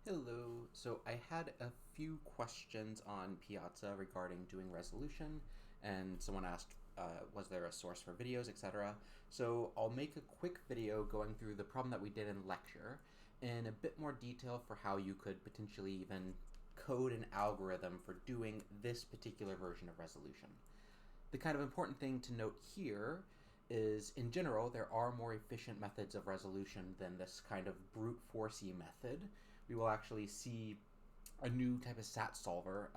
Hello. So I had a few questions on Piazza regarding doing resolution, and someone asked, was there a source for videos, etc. So I'll make a quick video going through the problem that we did in lecture in a bit more detail for how you could potentially even code an algorithm for doing this particular version of resolution. The kind of important thing to note here is, in general, there are more efficient methods of resolution than this kind of brute forcey method. We will actually see a new type of SAT solver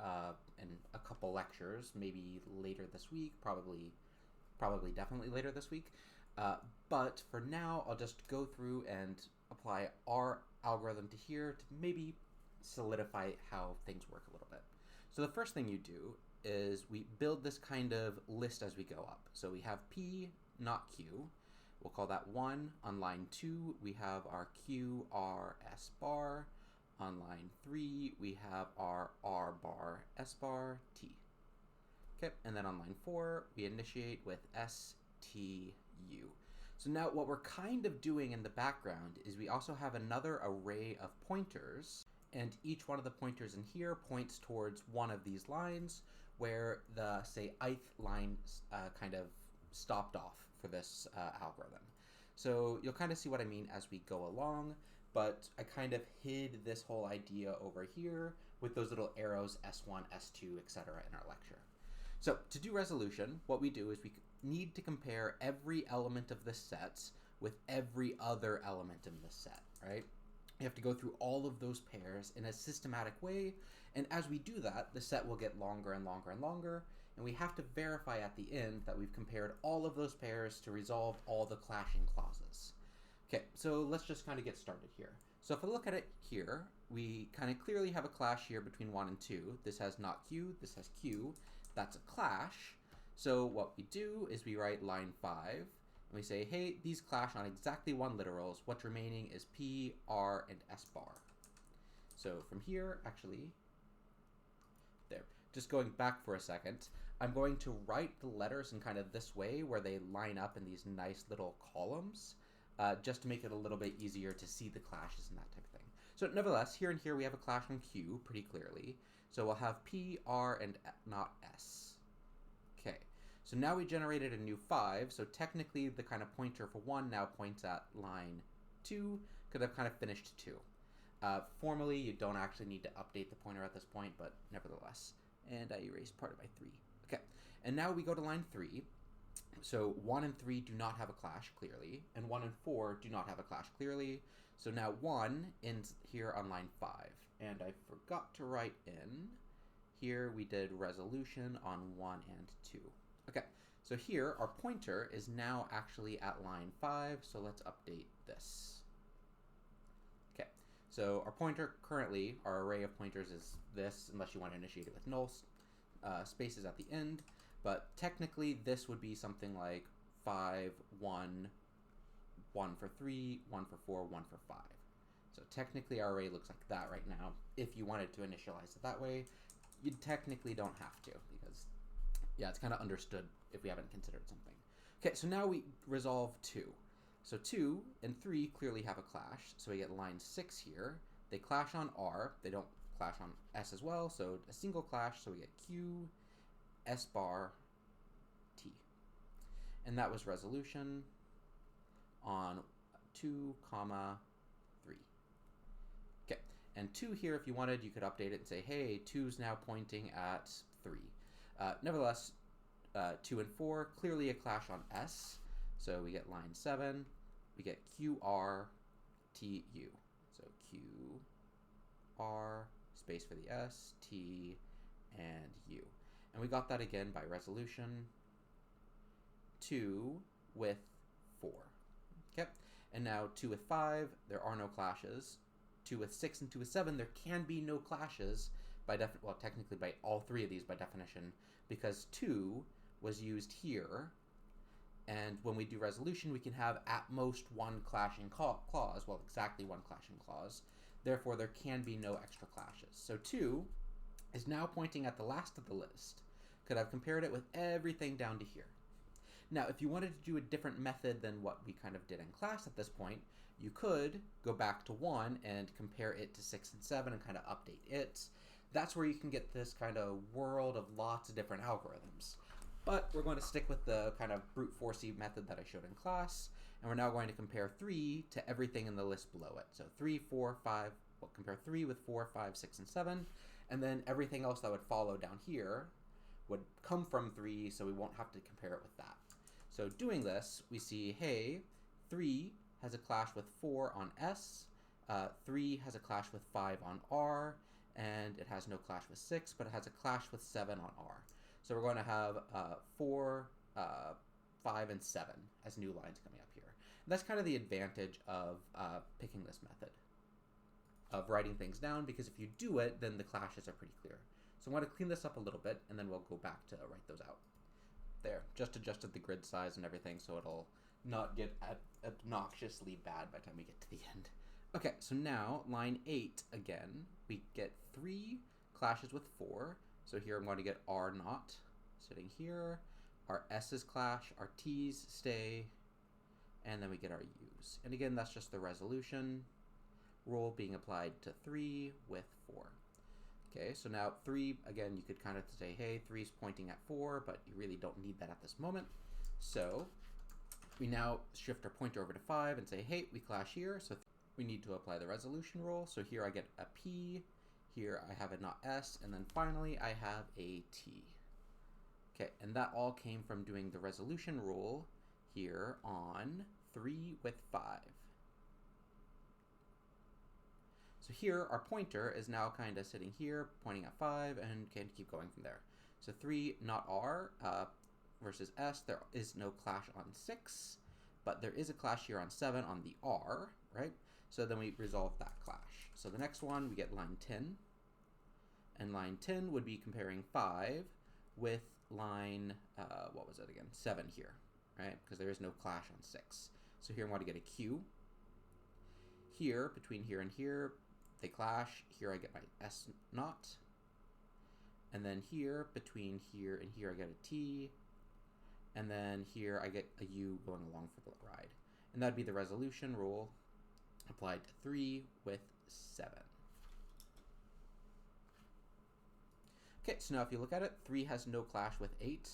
in a couple lectures, maybe later this week, probably definitely later this week. But for now, I'll just go through and apply our algorithm to here to maybe solidify how things work a little bit. So the first thing you do is we build this kind of list as we go up. So we have P, not Q. We'll call that 1. On line 2, we have our Q, R, S bar. On line 3, we have our R bar, S bar, T. Okay, and then on line 4, we initiate with S, T, U. So now what we're kind of doing in the background is we also have another array of pointers, and each one of the pointers in here points towards one of these lines where the, say, ith line kind of stopped off for this algorithm. So you'll kind of see what I mean as we go along, but I kind of hid this whole idea over here with those little arrows S1, S2, etc. in our lecture. So to do resolution, what we do is we need to compare every element of this set with every other element in this set, right? You have to go through all of those pairs in a systematic way, and as we do that, the set will get longer and longer and longer, and we have to verify at the end that we've compared all of those pairs to resolve all the clashing clauses. Okay, so let's just kind of get started here. So if I look at it here, we kind of clearly have a clash here between 1 and 2. This has not Q, this has Q. That's a clash. So what we do is we write line 5, and we say, hey, these clash on exactly one literals. What's remaining is P, R, and S bar. So from here, actually, there. Just going back for a second, I'm going to write the letters in kind of this way where they line up in these nice little columns, just to make it a little bit easier to see the clashes and that type of thing. So nevertheless, here and here we have a clash on Q pretty clearly. So we'll have P, R, and not S. Okay. So now we generated a new 5, so technically the kind of pointer for 1 now points at line 2, because I've kind of finished 2. Formally, you don't actually need to update the pointer at this point, but nevertheless. And I erased part of my 3. Okay, and now we go to line 3. So 1 and 3 do not have a clash, clearly, and 1 and 4 do not have a clash, clearly. So now 1 ends here on line 5, and I forgot to write in. Here we did resolution on 1 and 2. Okay, so here our pointer is now actually at line 5, so let's update this. Okay, so our pointer currently, our array of pointers is this, unless you want to initiate it with null spaces at the end, but technically this would be something like 5, 1, 1 for 3, 1 for 4, 1 for 5. So technically our array looks like that right now. If you wanted to initialize it that way, you technically don't have to, because yeah, it's kind of understood if we haven't considered something. Okay, so now we resolve 2. So 2 and 3 clearly have a clash, so we get line 6 here. They clash on R, they don't clash on S as well, so a single clash, so we get Q, S bar, T. And that was resolution on 2, 3. Okay, and 2 here, if you wanted, you could update it and say, hey, 2's now pointing at 3. Nevertheless, 2 and 4, clearly a clash on S. So we get line 7, we get QR, TU. So QR, space for the S, T, and U. And we got that again by resolution 2 with 4. Okay, and now 2 with 5, there are no clashes. 2 with 6 and 2 with 7, there can be no clashes by well, technically by all 3 of these by definition, because 2 was used here, and when we do resolution, we can have at most 1 clashing clause, well, exactly 1 clashing clause. Therefore, there can be no extra clashes. So 2 is now pointing at the last of the list, because I've compared it with everything down to here. Now, if you wanted to do a different method than what we kind of did in class at this point, You could go back to 1 and compare it to 6 and 7 and kind of update it. That's where you can get this kind of world of lots of different algorithms. But we're going to stick with the kind of brute forcey method that I showed in class, and we're now going to compare 3 to everything in the list below it. So 3, 4, 5, we'll compare 3 with 4, 5, 6, and 7, and then everything else that would follow down here would come from 3, so we won't have to compare it with that. So doing this, we see, hey, 3 has a clash with 4 on S, 3 has a clash with 5 on R, and it has no clash with 6, but it has a clash with 7 on R. So we're going to have 4, 5, and 7 as new lines coming up here. And that's kind of the advantage of picking this method, of writing things down, because if you do it, then the clashes are pretty clear. So I'm going to clean this up a little bit, and then we'll go back to write those out. There, just adjusted the grid size and everything, so it'll not get obnoxiously bad by the time we get to the end. Okay, so now line 8 again, we get 3 clashes with 4. So here I'm going to get R naught sitting here, our S's clash, our T's stay, and then we get our U's. And again, that's just the resolution rule being applied to 3 with 4. Okay, so now 3, again, you could kind of say, hey, 3 is pointing at 4, but you really don't need that at this moment. So we now shift our pointer over to 5 and say, hey, we clash here, so we need to apply the resolution rule. So here I get a P, here I have a not S, and then finally I have a T. Okay, and that all came from doing the resolution rule here on 3 with 5. So here our pointer is now kind of sitting here, pointing at 5, and can keep going from there. So 3 not R versus S, there is no clash on 6, but there is a clash here on 7 on the R, right? So then we resolve that clash. So the next one, we get line 10, and line 10 would be comparing 5 with line, what was it again? 7 here, right? Because there is no clash on 6. So here I'm going to get a Q. Here, between here and here, they clash. Here I get my S naught. And then here, between here and here, I get a T. And then here I get a U going along for the ride. And that'd be the resolution rule applied to 3 with 7. Okay, so now if you look at it, 3 has no clash with 8.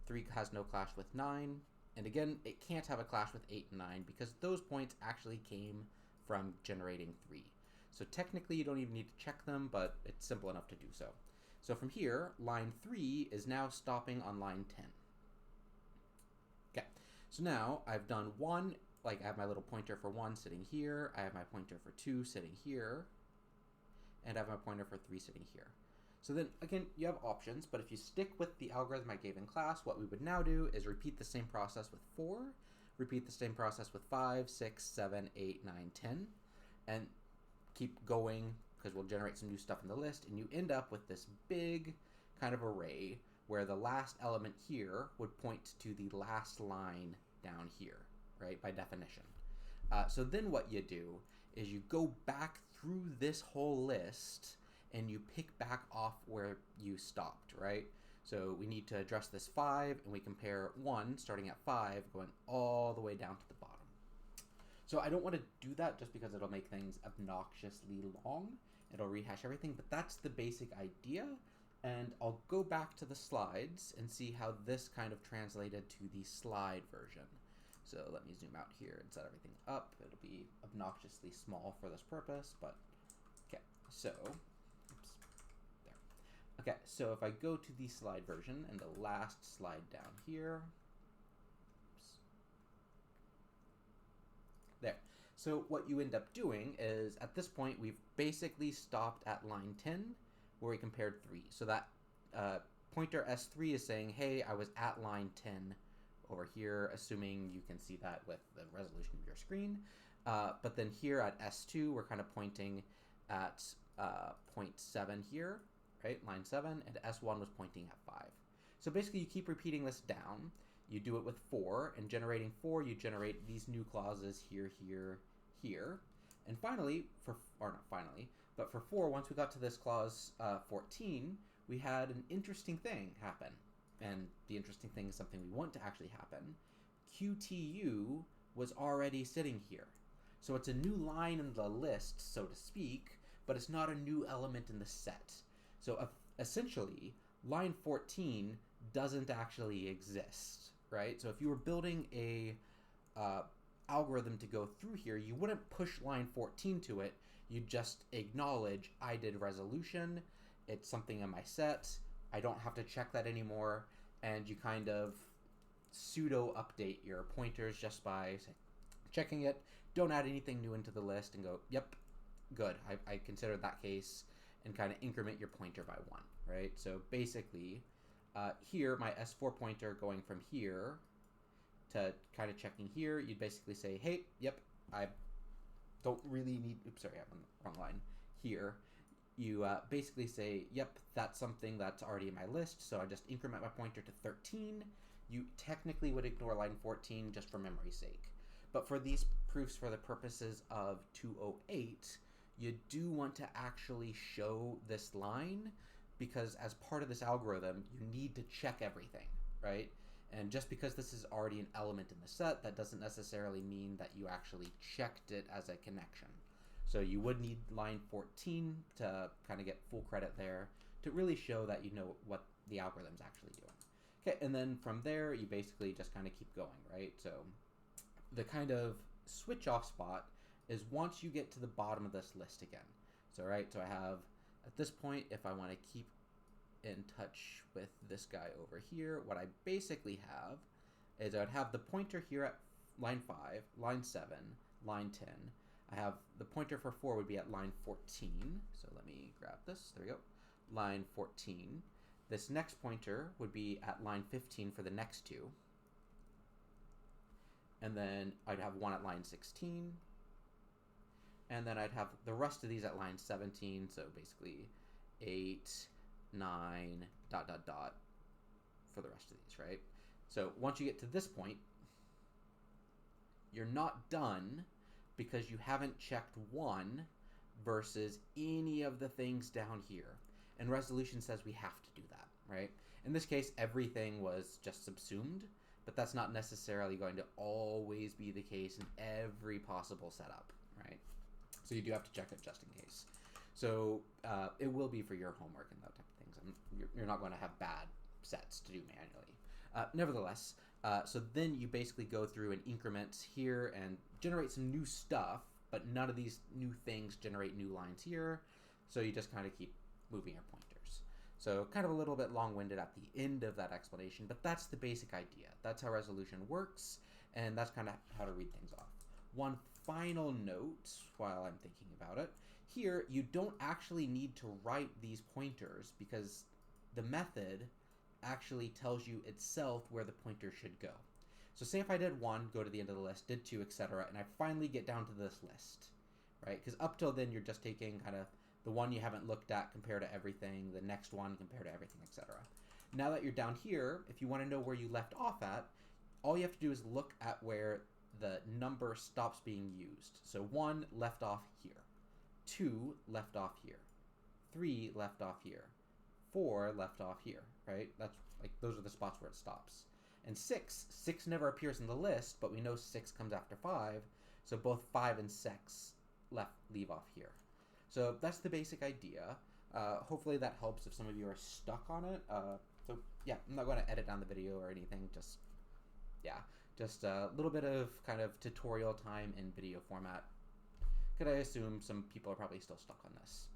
3 has no clash with 9. And again, it can't have a clash with 8 and 9 because those points actually came from generating 3. So technically you don't even need to check them, but it's simple enough to do so. So from here, line 3 is now stopping on line 10. Okay, so now I've done 1, like I have my little pointer for 1 sitting here, I have my pointer for 2 sitting here, and I have my pointer for 3 sitting here. So then, again, you have options, but if you stick with the algorithm I gave in class, what we would now do is repeat the same process with 4, repeat the same process with 5, 6, 7, 8, 9, 10, and keep going because we'll generate some new stuff in the list, and you end up with this big kind of array where the last element here would point to the last line down here, right, by definition. So then what you do is you go back through this whole list and you pick back off where you stopped, right? So we need to address this 5, and we compare 1 starting at 5 going all the way down to the bottom. So I don't want to do that just because it'll make things obnoxiously long. It'll rehash everything, but that's the basic idea. And I'll go back to the slides and see how this kind of translated to the slide version. So let me zoom out here and set everything up. It'll be obnoxiously small for this purpose, but okay. So, oops, there. Okay, so if I go to the slide version and the last slide down here, there. So what you end up doing is, at this point, we've basically stopped at line 10, where we compared 3. So that pointer S3 is saying, hey, I was at line 10 over here, assuming you can see that with the resolution of your screen. But then here at S2, we're kind of pointing at point 7 here, right, line 7, and S1 was pointing at 5. So basically, you keep repeating this down. You do it with 4, and generating 4, you generate these new clauses here, here, here. And finally, or not finally, but for 4, once we got to this clause 14, we had an interesting thing happen. And the interesting thing is something we want to actually happen. QTU was already sitting here. So it's a new line in the list, so to speak, but it's not a new element in the set. So essentially, line 14 doesn't actually exist, right? So if you were building a algorithm to go through here, you wouldn't push line 14 to it. You'd just acknowledge I did resolution, it's something in my set, I don't have to check that anymore, and you kind of pseudo update your pointers just by checking it. Don't add anything new into the list and go, yep, good, I consider that case, and kind of increment your pointer by 1, right? So basically, here, my S4 pointer going from here to kind of checking here, you'd basically say, hey, yep, I don't really need, oops, sorry, I'm on the wrong line. Here, you basically say, yep, that's something that's already in my list, so I just increment my pointer to 13. You technically would ignore line 14 just for memory's sake. But for these proofs, for the purposes of 208, you do want to actually show this line, because as part of this algorithm, you need to check everything, right? And just because this is already an element in the set, that doesn't necessarily mean that you actually checked it as a connection. So you would need line 14 to kind of get full credit there to really show that you know what the algorithm's actually doing. Okay, and then from there, you basically just kind of keep going, right? So the kind of switch off spot is once you get to the bottom of this list again. So, right, so I have, at this point, if I want to keep in touch with this guy over here, what I basically have is I would have the pointer here at line 5, line 7, line 10. I have the pointer for 4 would be at line 14. So let me grab this. There we go. Line 14. This next pointer would be at line 15 for the next two. And then I'd have one at line 16. And then I'd have the rest of these at line 17. So basically 8, 9, ... for the rest of these, right? So once you get to this point, you're not done because you haven't checked 1 versus any of the things down here. And resolution says we have to do that, right? In this case, everything was just subsumed, but that's not necessarily going to always be the case in every possible setup, right? So you do have to check it just in case. So it will be for your homework and that type of things. You're not going to have bad sets to do manually. Nevertheless, so then you basically go through and increment here and generate some new stuff, but none of these new things generate new lines here. So you just kind of keep moving your pointers. So kind of a little bit long-winded at the end of that explanation, but that's the basic idea. That's how resolution works, and that's kind of how to read things off. One final note while I'm thinking about it. Here, you don't actually need to write these pointers because the method actually tells you itself where the pointer should go. So say if I did 1, go to the end of the list, did 2, etc., and I finally get down to this list, right? Because up till then, you're just taking kind of the one you haven't looked at compared to everything, the next one compared to everything, etc. Now that you're down here, if you want to know where you left off at, all you have to do is look at where the number stops being used. So 1 left off here, 2 left off here, 3 left off here, 4 left off here, right? That's like, those are the spots where it stops. And 6 never appears in the list, but we know 6 comes after 5, so both 5 and 6 leave off here. So that's the basic idea. Hopefully that helps if some of you are stuck on it. So yeah, I'm not going to edit down the video or anything, just a little bit of kind of tutorial time in video format. Could I assume some people are probably still stuck on this.